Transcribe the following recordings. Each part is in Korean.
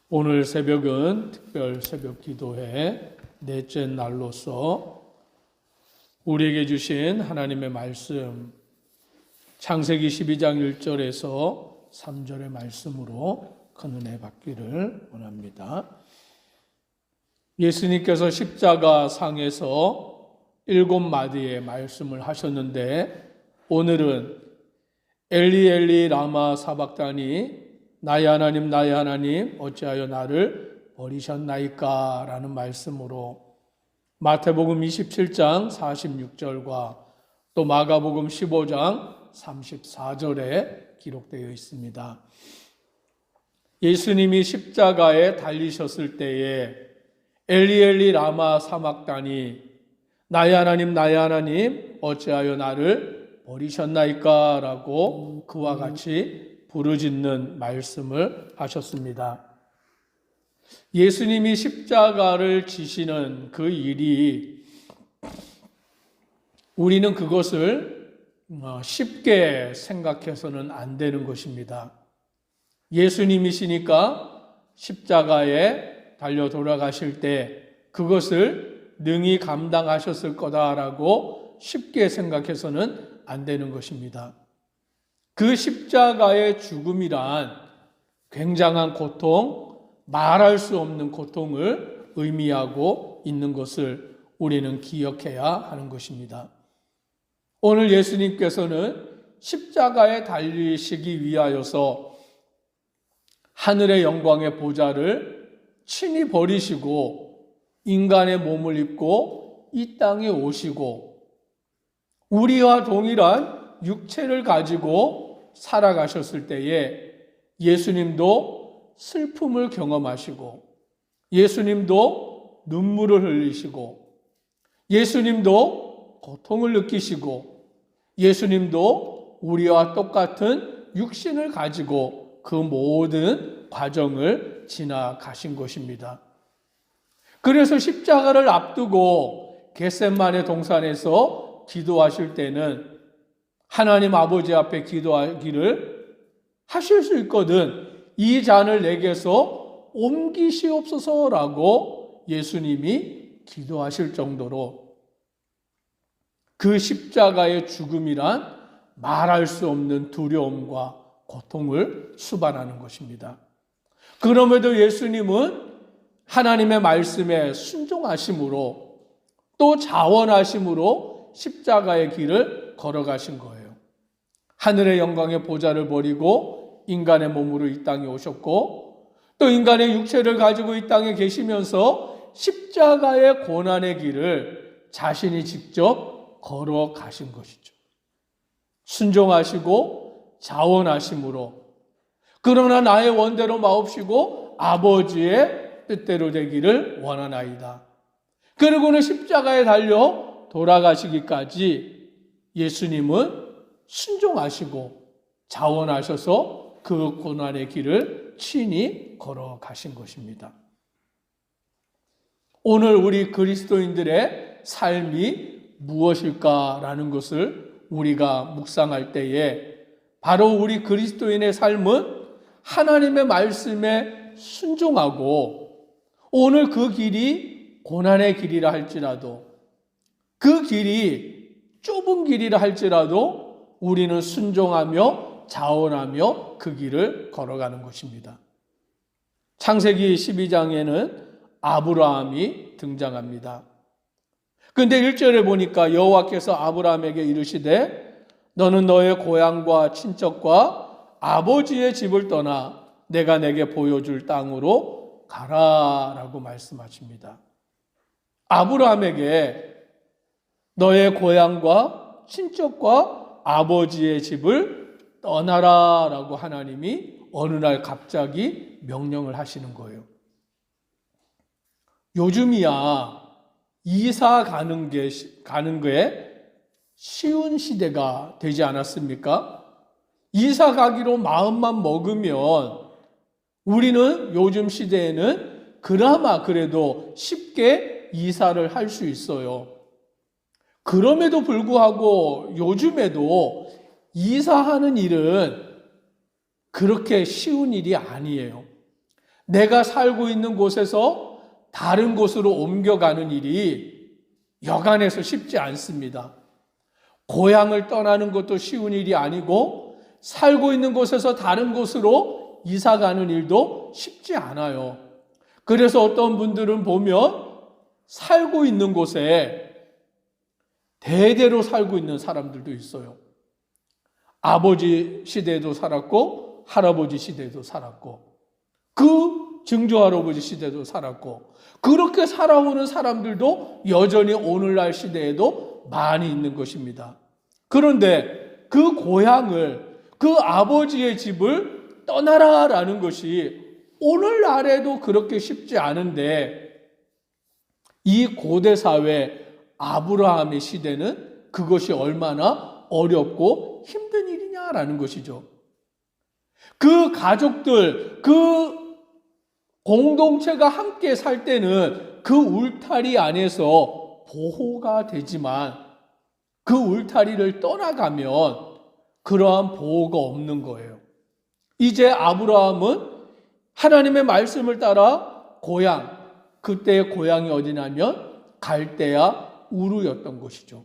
오늘 새벽은 특별 새벽 기도회 넷째 날로서 우리에게 주신 하나님의 말씀 창세기 12장 1절에서 3절의 말씀으로 큰 은혜 받기를 원합니다. 예수님께서 십자가 상에서 7마디의 말씀을 하셨는데 오늘은 엘리 엘리 라마 사박다니 나의 하나님 어찌하여 나를 버리셨나이까 라는 말씀으로 마태복음 27장 46절과 또 마가복음 15장 34절에 기록되어 있습니다. 예수님이 십자가에 달리셨을 때에 엘리 엘리 라마 사박다니 나의 하나님 어찌하여 나를 버리셨나이까 라고 그와 같이 부르짖는 말씀을 하셨습니다. 예수님이 십자가를 지시는 그 일이 우리는 그것을 쉽게 생각해서는 안 되는 것입니다. 예수님이시니까 십자가에 달려 돌아가실 때 그것을 능히 감당하셨을 거다라고 쉽게 생각해서는 안 되는 것입니다. 그 십자가의 죽음이란 굉장한 고통, 말할 수 없는 고통을 의미하고 있는 것을 우리는 기억해야 하는 것입니다. 오늘 예수님께서는 십자가에 달리시기 위하여서 하늘의 영광의 보좌를 친히 버리시고 인간의 몸을 입고 이 땅에 오시고 우리와 동일한 육체를 가지고 살아가셨을 때에 예수님도 슬픔을 경험하시고 예수님도 눈물을 흘리시고 예수님도 고통을 느끼시고 예수님도 우리와 똑같은 육신을 가지고 그 모든 과정을 지나가신 것입니다. 그래서 십자가를 앞두고 겟세마네 동산에서 기도하실 때는 하나님 아버지 앞에 기도하기를 하실 수 있거든 이 잔을 내게서 옮기시옵소서라고 예수님이 기도하실 정도로 그 십자가의 죽음이란 말할 수 없는 두려움과 고통을 수반하는 것입니다. 그럼에도 예수님은 하나님의 말씀에 순종하심으로 또 자원하심으로 십자가의 길을 걸어가신 거예요. 하늘의 영광의 보좌를 버리고 인간의 몸으로 이 땅에 오셨고 또 인간의 육체를 가지고 이 땅에 계시면서 십자가의 고난의 길을 자신이 직접 걸어가신 것이죠. 순종하시고 자원하심으로 그러나 나의 원대로 마옵시고 아버지의 뜻대로 되기를 원하나이다. 그리고는 십자가에 달려 돌아가시기까지 예수님은 순종하시고 자원하셔서 그 고난의 길을 친히 걸어가신 것입니다. 오늘 우리 그리스도인들의 삶이 무엇일까라는 것을 우리가 묵상할 때에 바로 우리 그리스도인의 삶은 하나님의 말씀에 순종하고 오늘 그 길이 고난의 길이라 할지라도 그 길이 좁은 길이라 할지라도 우리는 순종하며 자원하며 그 길을 걸어가는 것입니다. 창세기 12장에는 아브라함이 등장합니다. 그런데 1절에 보니까 여호와께서 아브라함에게 이르시되 너는 너의 고향과 친척과 아버지의 집을 떠나 내가 내게 보여줄 땅으로 가라라고 말씀하십니다. 아브라함에게 너의 고향과 친척과 아버지의 집을 떠나라라고 하나님이 어느 날 갑자기 명령을 하시는 거예요. 요즘이야 이사 가는 게 쉬운 시대가 되지 않았습니까? 이사 가기로 마음만 먹으면 우리는 요즘 시대에는 그나마 그래도 쉽게 이사를 할 수 있어요. 그럼에도 불구하고 요즘에도 이사하는 일은 그렇게 쉬운 일이 아니에요. 내가 살고 있는 곳에서 다른 곳으로 옮겨가는 일이 여간해서 쉽지 않습니다. 고향을 떠나는 것도 쉬운 일이 아니고 살고 있는 곳에서 다른 곳으로 이사 가는 일도 쉽지 않아요. 그래서 어떤 분들은 보면 살고 있는 곳에 대대로 살고 있는 사람들도 있어요. 아버지 시대에도 살았고 할아버지 시대에도 살았고 그 증조할아버지 시대도 살았고 그렇게 살아오는 사람들도 여전히 오늘날 시대에도 많이 있는 것입니다. 그런데 그 고향을, 그 아버지의 집을 떠나라라는 것이 오늘날에도 그렇게 쉽지 않은데 이 고대 사회 아브라함의 시대는 그것이 얼마나 어렵고 힘든 일이냐라는 것이죠. 그 가족들, 그 공동체가 함께 살 때는 그 울타리 안에서 보호가 되지만 그 울타리를 떠나가면 그러한 보호가 없는 거예요. 이제 아브라함은 하나님의 말씀을 따라 고향, 그때의 고향이 어디냐면 갈대아 우르였던 것이죠.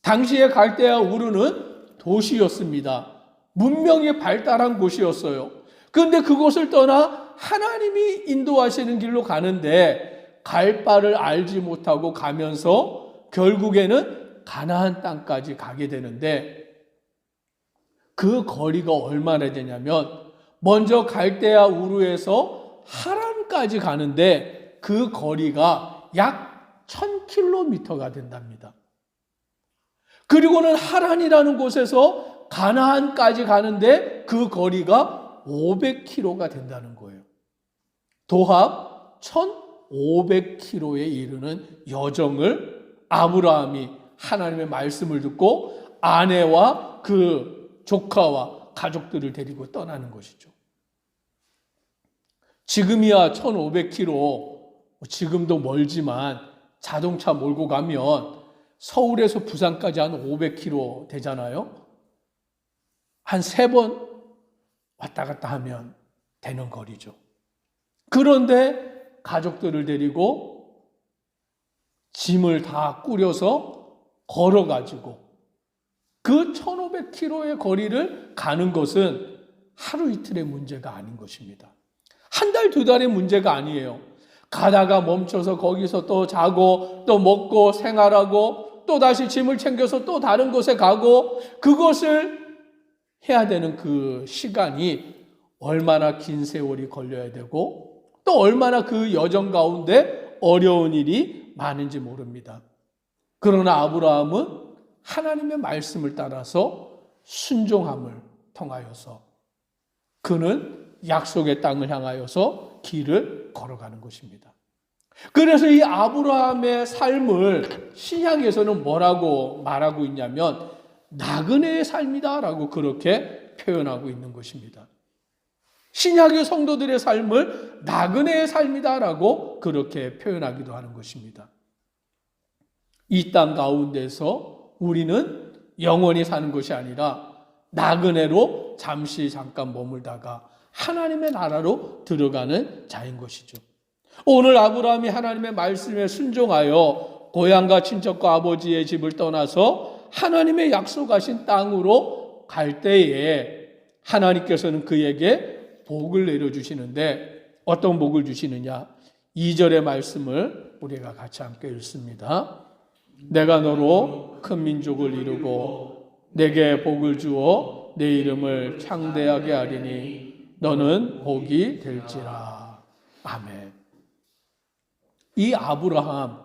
당시의 갈대아 우르는 도시였습니다. 문명이 발달한 곳이었어요. 그런데 그곳을 떠나 하나님이 인도하시는 길로 가는데 갈 바를 알지 못하고 가면서 결국에는 가나안 땅까지 가게 되는데 그 거리가 얼마나 되냐면 먼저 갈대아 우르에서 하란까지 가는데 그 거리가 약 1000km가 된답니다. 그리고는 하란이라는 곳에서 가나안까지 가는데 그 거리가 500km가 된다는 거예요. 도합 1500km에 이르는 여정을 아브라함이 하나님의 말씀을 듣고 아내와 그 조카와 가족들을 데리고 떠나는 것이죠. 지금이야 1500km, 지금도 멀지만 자동차 몰고 가면 서울에서 부산까지 한 500km 되잖아요. 한 3번 왔다 갔다 하면 되는 거리죠. 그런데 가족들을 데리고 짐을 다 꾸려서 걸어가지고 그 1500km의 거리를 가는 것은 하루 이틀의 문제가 아닌 것입니다. 한 달, 2달의 문제가 아니에요. 가다가 멈춰서 거기서 또 자고 또 먹고 생활하고 또 다시 짐을 챙겨서 또 다른 곳에 가고 그것을 해야 되는 그 시간이 얼마나 긴 세월이 걸려야 되고 또 얼마나 그 여정 가운데 어려운 일이 많은지 모릅니다. 그러나 아브라함은 하나님의 말씀을 따라서 순종함을 통하여서 그는 약속의 땅을 향하여서 길을 걸어가는 것입니다. 그래서 이 아브라함의 삶을 신약에서는 뭐라고 말하고 있냐면 나그네의 삶이다라고 그렇게 표현하고 있는 것입니다. 신약의 성도들의 삶을 나그네의 삶이다라고 그렇게 표현하기도 하는 것입니다. 이 땅 가운데서 우리는 영원히 사는 것이 아니라 나그네로 잠깐 머물다가 하나님의 나라로 들어가는 자인 것이죠. 오늘 아브라함이 하나님의 말씀에 순종하여 고향과 친척과 아버지의 집을 떠나서 하나님의 약속하신 땅으로 갈 때에 하나님께서는 그에게 복을 내려주시는데 어떤 복을 주시느냐? 2절의 말씀을 우리가 같이 함께 읽습니다. 내가 너로 큰 민족을 이루고 내게 복을 주어 내 이름을 창대하게 하리니 너는 복이 될지라. 아멘. 이 아브라함,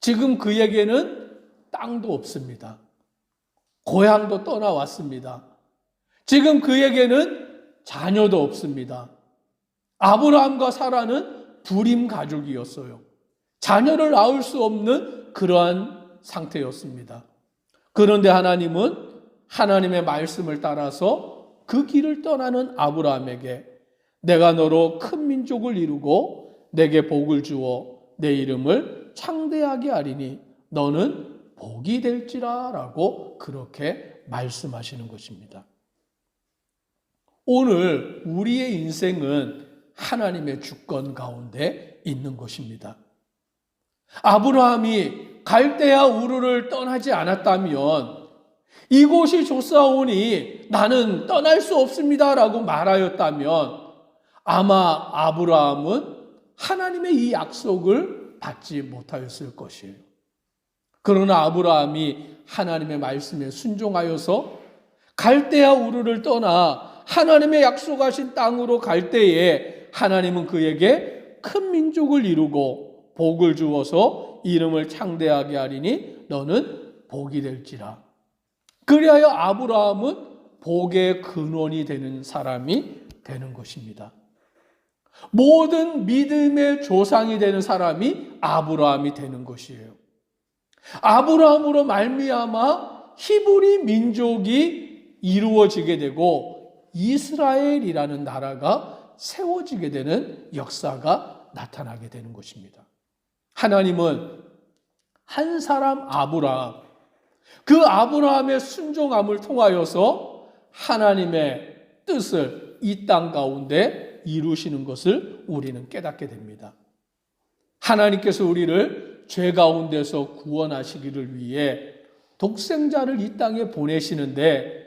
지금 그에게는 땅도 없습니다. 고향도 떠나왔습니다. 지금 그에게는 자녀도 없습니다. 아브라함과 사라는 불임 가족이었어요. 자녀를 낳을 수 없는 그러한 상태였습니다. 그런데 하나님은 하나님의 말씀을 따라서 그 길을 떠나는 아브라함에게 내가 너로 큰 민족을 이루고 내게 복을 주어 내 이름을 창대하게 하리니 너는 복이 될지라 라고 그렇게 말씀하시는 것입니다. 오늘 우리의 인생은 하나님의 주권 가운데 있는 것입니다. 아브라함이 갈대아 우르를 떠나지 않았다면 이곳이 좋사오니 나는 떠날 수 없습니다라고 말하였다면 아마 아브라함은 하나님의 이 약속을 받지 못하였을 것이에요. 그러나 아브라함이 하나님의 말씀에 순종하여서 갈대아 우르를 떠나 하나님의 약속하신 땅으로 갈 때에 하나님은 그에게 큰 민족을 이루고 복을 주어서 이름을 창대하게 하리니 너는 복이 될지라. 그리하여 아브라함은 복의 근원이 되는 사람이 되는 것입니다. 모든 믿음의 조상이 되는 사람이 아브라함이 되는 것이에요. 아브라함으로 말미암아 히브리 민족이 이루어지게 되고 이스라엘이라는 나라가 세워지게 되는 역사가 나타나게 되는 것입니다. 하나님은 한 사람 아브라함, 그 아브라함의 순종함을 통하여서 하나님의 뜻을 이 땅 가운데 이루시는 것을 우리는 깨닫게 됩니다. 하나님께서 우리를 죄 가운데서 구원하시기를 위해 독생자를 이 땅에 보내시는데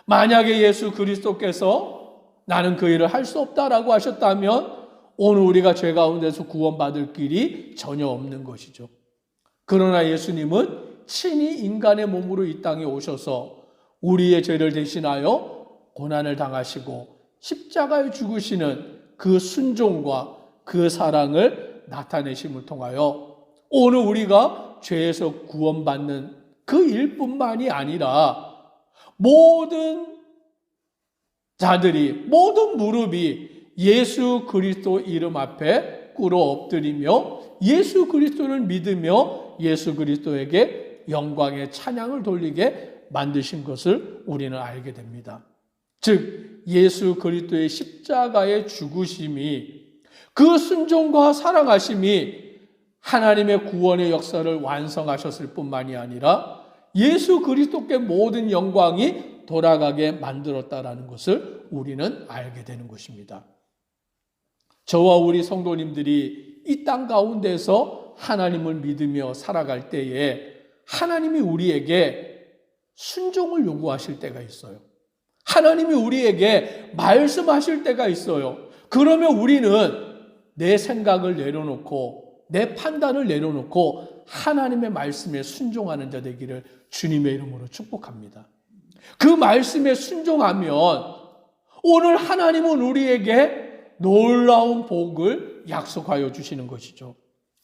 만약에 예수 그리스도께서 나는 그 일을 할 수 없다라고 하셨다면 오늘 우리가 죄 가운데서 구원받을 길이 전혀 없는 것이죠. 그러나 예수님은 친히 인간의 몸으로 이 땅에 오셔서 우리의 죄를 대신하여 고난을 당하시고 십자가에 죽으시는 그 순종과 그 사랑을 나타내심을 통하여 오늘 우리가 죄에서 구원받는 그 일뿐만이 아니라 모든 자들이, 모든 무릎이 예수 그리스도 이름 앞에 꿇어 엎드리며 예수 그리스도를 믿으며 예수 그리스도에게 영광의 찬양을 돌리게 만드신 것을 우리는 알게 됩니다. 즉 예수 그리스도의 십자가의 죽으심이, 그 순종과 사랑하심이 하나님의 구원의 역사를 완성하셨을 뿐만이 아니라 예수 그리스도께 모든 영광이 돌아가게 만들었다라는 것을 우리는 알게 되는 것입니다. 저와 우리 성도님들이 이 땅 가운데서 하나님을 믿으며 살아갈 때에 하나님이 우리에게 순종을 요구하실 때가 있어요. 하나님이 우리에게 말씀하실 때가 있어요. 그러면 우리는 내 생각을 내려놓고 내 판단을 내려놓고 하나님의 말씀에 순종하는 자 되기를 주님의 이름으로 축복합니다. 그 말씀에 순종하면 오늘 하나님은 우리에게 놀라운 복을 약속하여 주시는 것이죠.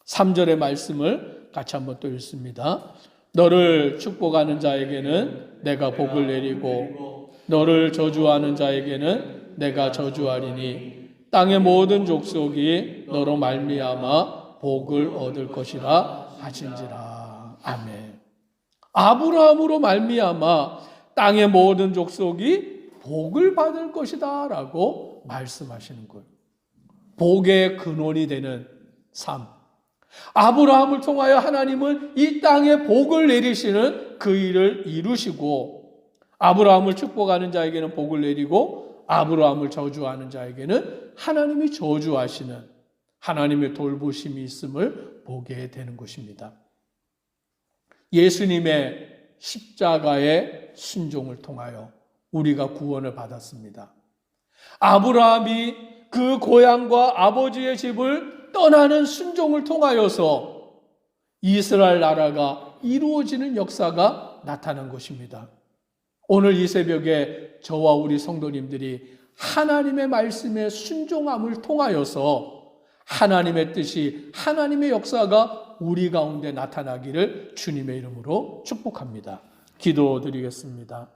3절의 말씀을 같이 한번 또 읽습니다. 너를 축복하는 자에게는 내가 복을 내리고 너를 저주하는 자에게는 내가 저주하리니 땅의 모든 족속이 너로 말미암아 복을 얻을 것이라 하신지라. 아멘. 아브라함으로 말미암아 땅의 모든 족속이 복을 받을 것이다 라고 말씀하시는 거예요. 복의 근원이 되는 삶. 아브라함을 통하여 하나님은 이 땅에 복을 내리시는 그 일을 이루시고 아브라함을 축복하는 자에게는 복을 내리고 아브라함을 저주하는 자에게는 하나님이 저주하시는 하나님의 돌보심이 있음을 보게 되는 것입니다. 예수님의 십자가의 순종을 통하여 우리가 구원을 받았습니다. 아브라함이 그 고향과 아버지의 집을 떠나는 순종을 통하여서 이스라엘 나라가 이루어지는 역사가 나타난 것입니다. 오늘 이 새벽에 저와 우리 성도님들이 하나님의 말씀에 순종함을 통하여서 하나님의 뜻이, 하나님의 역사가 우리 가운데 나타나기를 주님의 이름으로 축복합니다. 기도드리겠습니다.